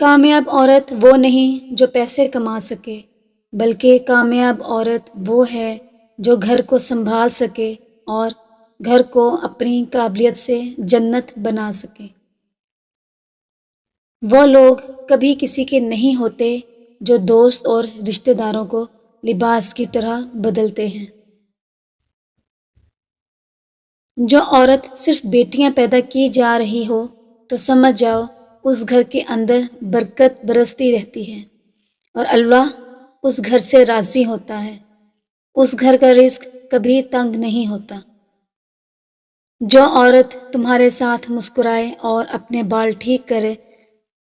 کامیاب عورت وہ نہیں جو پیسے کما سکے، بلکہ کامیاب عورت وہ ہے جو گھر کو سنبھال سکے اور گھر کو اپنی قابلیت سے جنت بنا سکے۔ وہ لوگ کبھی کسی کے نہیں ہوتے جو دوست اور رشتہ داروں کو لباس کی طرح بدلتے ہیں۔ جو عورت صرف بیٹیاں پیدا کی جا رہی ہو تو سمجھ جاؤ اس گھر کے اندر برکت برستی رہتی ہے اور اللہ اس گھر سے راضی ہوتا ہے۔ اس گھر کا رزق کبھی تنگ نہیں ہوتا۔ جو عورت تمہارے ساتھ مسکرائے اور اپنے بال ٹھیک کرے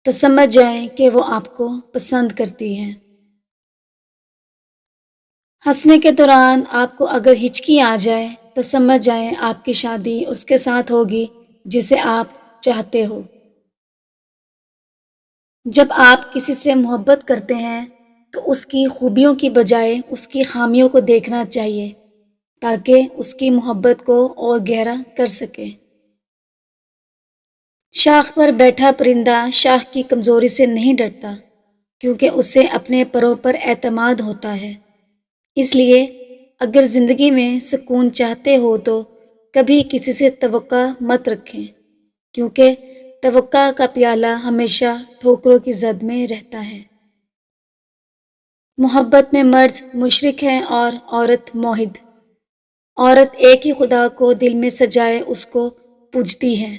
تو سمجھ جائیں کہ وہ آپ کو پسند کرتی ہے۔ ہنسنے کے دوران آپ کو اگر ہچکی آ جائے تو سمجھ جائیں آپ کی شادی اس کے ساتھ ہوگی جسے آپ چاہتے ہو۔ جب آپ کسی سے محبت کرتے ہیں تو اس کی خوبیوں کی بجائے اس کی خامیوں کو دیکھنا چاہیے تاکہ اس کی محبت کو اور گہرا کر سکے۔ شاخ پر بیٹھا پرندہ شاخ کی کمزوری سے نہیں ڈرتا کیونکہ اسے اپنے پروں پر اعتماد ہوتا ہے۔ اس لیے اگر زندگی میں سکون چاہتے ہو تو کبھی کسی سے توقع مت رکھیں کیونکہ توقع کا پیالہ ہمیشہ ٹھوکروں کی زد میں رہتا ہے۔ محبت میں مرد مشرک ہے اور عورت موحد۔ عورت ایک ہی خدا کو دل میں سجائے اس کو پوجتی ہے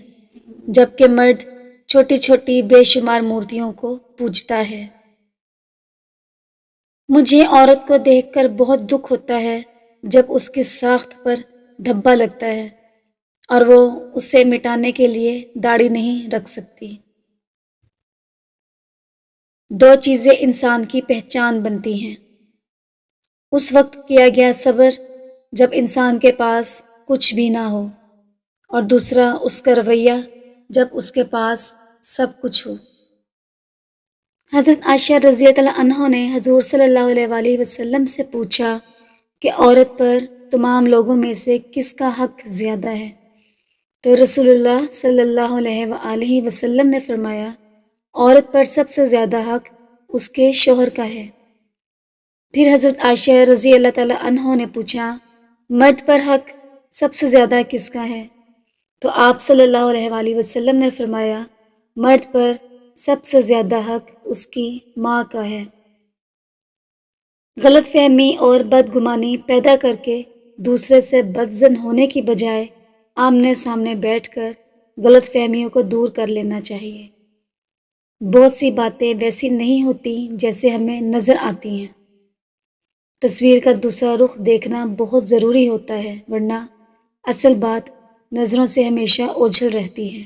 جبکہ مرد چھوٹی چھوٹی بے شمار مورتیوں کو پوجتا ہے۔ مجھے عورت کو دیکھ کر بہت دکھ ہوتا ہے جب اس کی ساخت پر دھبا لگتا ہے اور وہ اسے مٹانے کے لیے داڑھی نہیں رکھ سکتی۔ دو چیزیں انسان کی پہچان بنتی ہیں، اس وقت کیا گیا صبر جب انسان کے پاس کچھ بھی نہ ہو، اور دوسرا اس کا رویہ جب اس کے پاس سب کچھ ہو۔ حضرت عائشہ رضی اللہ عنہا نے حضور صلی اللہ علیہ وآلہ وسلم سے پوچھا کہ عورت پر تمام لوگوں میں سے کس کا حق زیادہ ہے؟ تو رسول اللہ صلی اللہ علیہ وآلہ وسلم نے فرمایا، عورت پر سب سے زیادہ حق اس کے شوہر کا ہے۔ پھر حضرت عائشہ رضی اللہ تعالی عنہا نے پوچھا، مرد پر حق سب سے زیادہ کس کا ہے؟ تو آپ صلی اللہ علیہ وآلہ وسلم نے فرمایا، مرد پر سب سے زیادہ حق اس کی ماں کا ہے۔ غلط فہمی اور بدگمانی پیدا کر کے دوسرے سے بدظن ہونے کی بجائے آمنے سامنے بیٹھ کر غلط فہمیوں کو دور کر لینا چاہیے۔ بہت سی باتیں ویسی نہیں ہوتی جیسے ہمیں نظر آتی ہیں۔ تصویر کا دوسرا رخ دیکھنا بہت ضروری ہوتا ہے ورنہ اصل بات نظروں سے ہمیشہ اوجھل رہتی ہے۔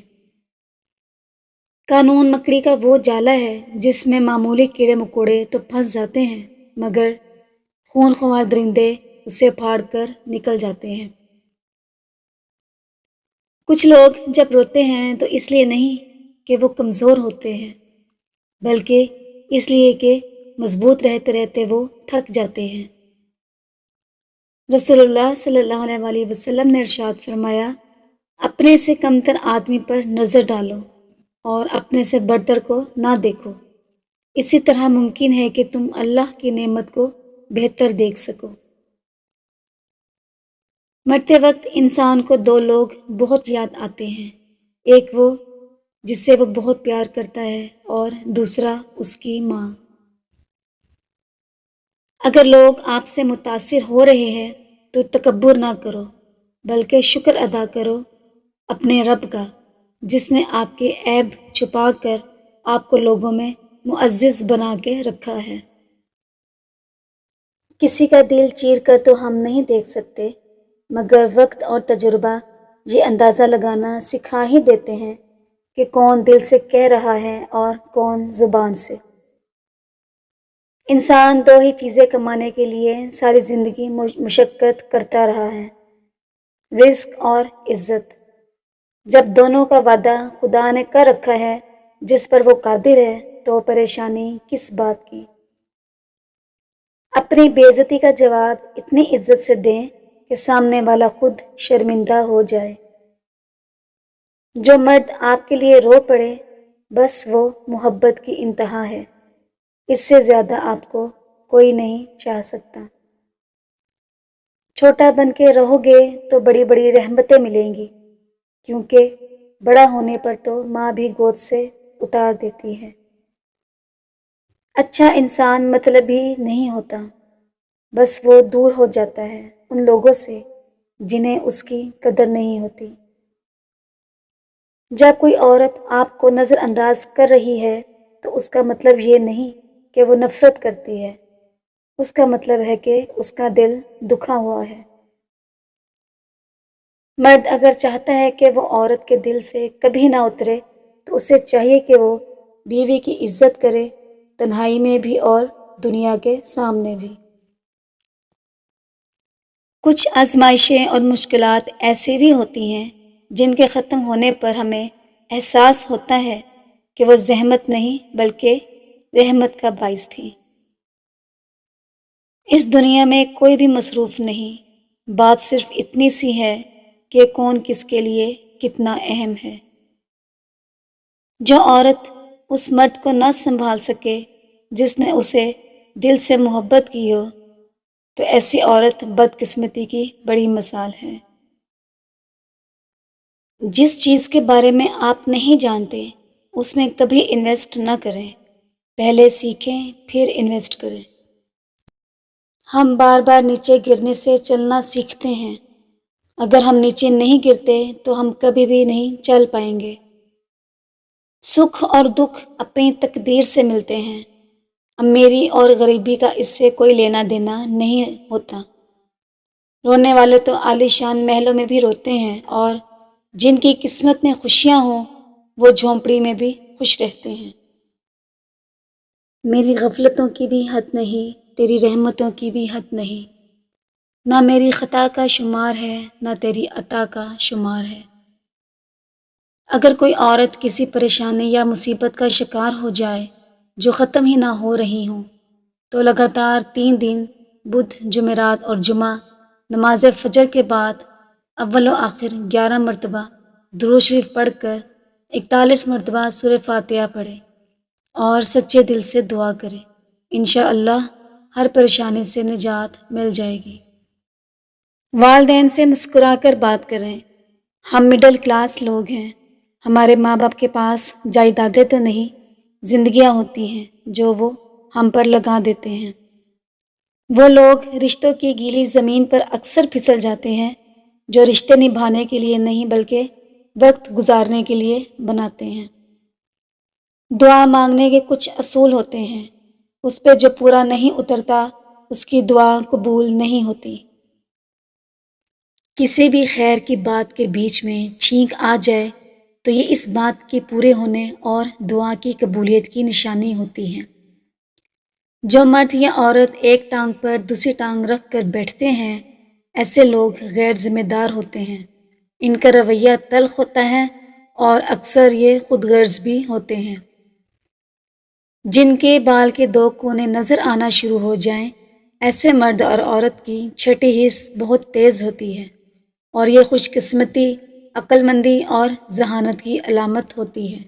قانون مکڑی کا وہ جالا ہے جس میں معمولی کیڑے مکوڑے تو پھنس جاتے ہیں مگر خون خوار درندے اسے پھاڑ کر نکل جاتے ہیں۔ کچھ لوگ جب روتے ہیں تو اس لیے نہیں کہ وہ کمزور ہوتے ہیں بلکہ اس لیے کہ مضبوط رہتے رہتے وہ تھک جاتے ہیں۔ رسول اللہ صلی اللہ علیہ وآلہ وسلم نے ارشاد فرمایا، اپنے سے کمتر آدمی پر نظر ڈالو اور اپنے سے برتر کو نہ دیکھو، اسی طرح ممکن ہے کہ تم اللہ کی نعمت کو بہتر دیکھ سکو۔ مرتے وقت انسان کو دو لوگ بہت یاد آتے ہیں، ایک وہ جس سے وہ بہت پیار کرتا ہے اور دوسرا اس کی ماں۔ اگر لوگ آپ سے متاثر ہو رہے ہیں تو تکبر نہ کرو بلکہ شکر ادا کرو اپنے رب کا جس نے آپ کے عیب چھپا کر آپ کو لوگوں میں معزز بنا کے رکھا ہے۔ کسی کا دل چیر کر تو ہم نہیں دیکھ سکتے مگر وقت اور تجربہ یہ اندازہ لگانا سکھا ہی دیتے ہیں کہ کون دل سے کہہ رہا ہے اور کون زبان سے۔ انسان دو ہی چیزیں کمانے کے لیے ساری زندگی مشقت کرتا رہا ہے، رزق اور عزت۔ جب دونوں کا وعدہ خدا نے کر رکھا ہے جس پر وہ قادر ہے تو پریشانی کس بات کی؟ اپنی بے عزتی کا جواب اتنی عزت سے دیں کہ سامنے والا خود شرمندہ ہو جائے۔ جو مرد آپ کے لیے رو پڑے بس وہ محبت کی انتہا ہے، اس سے زیادہ آپ کو کوئی نہیں چاہ سکتا۔ چھوٹا بن کے رہو گے تو بڑی بڑی رحمتیں ملیں گی، کیونکہ بڑا ہونے پر تو ماں بھی گود سے اتار دیتی ہے۔ اچھا انسان مطلبی نہیں ہوتا، بس وہ دور ہو جاتا ہے ان لوگوں سے جنہیں اس کی قدر نہیں ہوتی۔ جب کوئی عورت آپ کو نظر انداز کر رہی ہے تو اس کا مطلب یہ نہیں کہ وہ نفرت کرتی ہے، اس کا مطلب ہے کہ اس کا دل دکھا ہوا ہے۔ مرد اگر چاہتا ہے کہ وہ عورت کے دل سے کبھی نہ اترے تو اسے چاہیے کہ وہ بیوی کی عزت کرے، تنہائی میں بھی اور دنیا کے سامنے بھی۔ کچھ آزمائشیں اور مشکلات ایسی بھی ہوتی ہیں جن کے ختم ہونے پر ہمیں احساس ہوتا ہے کہ وہ زحمت نہیں بلکہ رحمت کا باعث تھی۔ اس دنیا میں کوئی بھی مصروف نہیں، بات صرف اتنی سی ہے کہ کون کس کے لیے کتنا اہم ہے۔ جو عورت اس مرد کو نہ سنبھال سکے جس نے اسے دل سے محبت کی ہو، تو ایسی عورت بدقسمتی کی بڑی مثال ہے۔ جس چیز کے بارے میں آپ نہیں جانتے اس میں کبھی انویسٹ نہ کریں، پہلے سیکھیں پھر انویسٹ کریں۔ ہم بار بار نیچے گرنے سے چلنا سیکھتے ہیں، اگر ہم نیچے نہیں گرتے تو ہم کبھی بھی نہیں چل پائیں گے۔ سکھ اور دکھ اپنی تقدیر سے ملتے ہیں، امیری اور غریبی کا اس سے کوئی لینا دینا نہیں ہوتا۔ رونے والے تو عالی شان محلوں میں بھی روتے ہیں، اور جن کی قسمت میں خوشیاں ہوں وہ جھونپڑی میں بھی خوش رہتے ہیں۔ میری غفلتوں کی بھی حد نہیں، تیری رحمتوں کی بھی حد نہیں، نہ میری خطا کا شمار ہے نہ تیری عطا کا شمار ہے۔ اگر کوئی عورت کسی پریشانی یا مصیبت کا شکار ہو جائے جو ختم ہی نہ ہو رہی ہوں، تو لگاتار 3 دن بدھ، جمعرات اور جمعہ نماز فجر کے بعد اول و آخر 11 مرتبہ درود شریف پڑھ کر 41 مرتبہ سورہ فاتحہ پڑھے اور سچے دل سے دعا کرے، انشاءاللہ ہر پریشانی سے نجات مل جائے گی۔ والدین سے مسکرا کر بات کریں۔ ہم مڈل کلاس لوگ ہیں، ہمارے ماں باپ کے پاس جائیدادیں تو نہیں، زندگیاں ہوتی ہیں جو وہ ہم پر لگا دیتے ہیں۔ وہ لوگ رشتوں کی گیلی زمین پر اکثر پھسل جاتے ہیں جو رشتے نبھانے کے لیے نہیں بلکہ وقت گزارنے کے لیے بناتے ہیں۔ دعا مانگنے کے کچھ اصول ہوتے ہیں، اس پہ جو پورا نہیں اترتا اس کی دعا قبول نہیں ہوتی۔ کسی بھی خیر کی بات کے بیچ میں چھینک آ جائے تو یہ اس بات کے پورے ہونے اور دعا کی قبولیت کی نشانی ہوتی ہے۔ جو مرد یا عورت ایک ٹانگ پر دوسری ٹانگ رکھ کر بیٹھتے ہیں، ایسے لوگ غیر ذمہ دار ہوتے ہیں، ان کا رویہ تلخ ہوتا ہے اور اکثر یہ خود غرض بھی ہوتے ہیں۔ جن کے بال کے 2 کونے نظر آنا شروع ہو جائیں، ایسے مرد اور عورت کی چھٹی حس بہت تیز ہوتی ہے، اور یہ خوش قسمتی، عقل مندی اور ذہانت کی علامت ہوتی ہے۔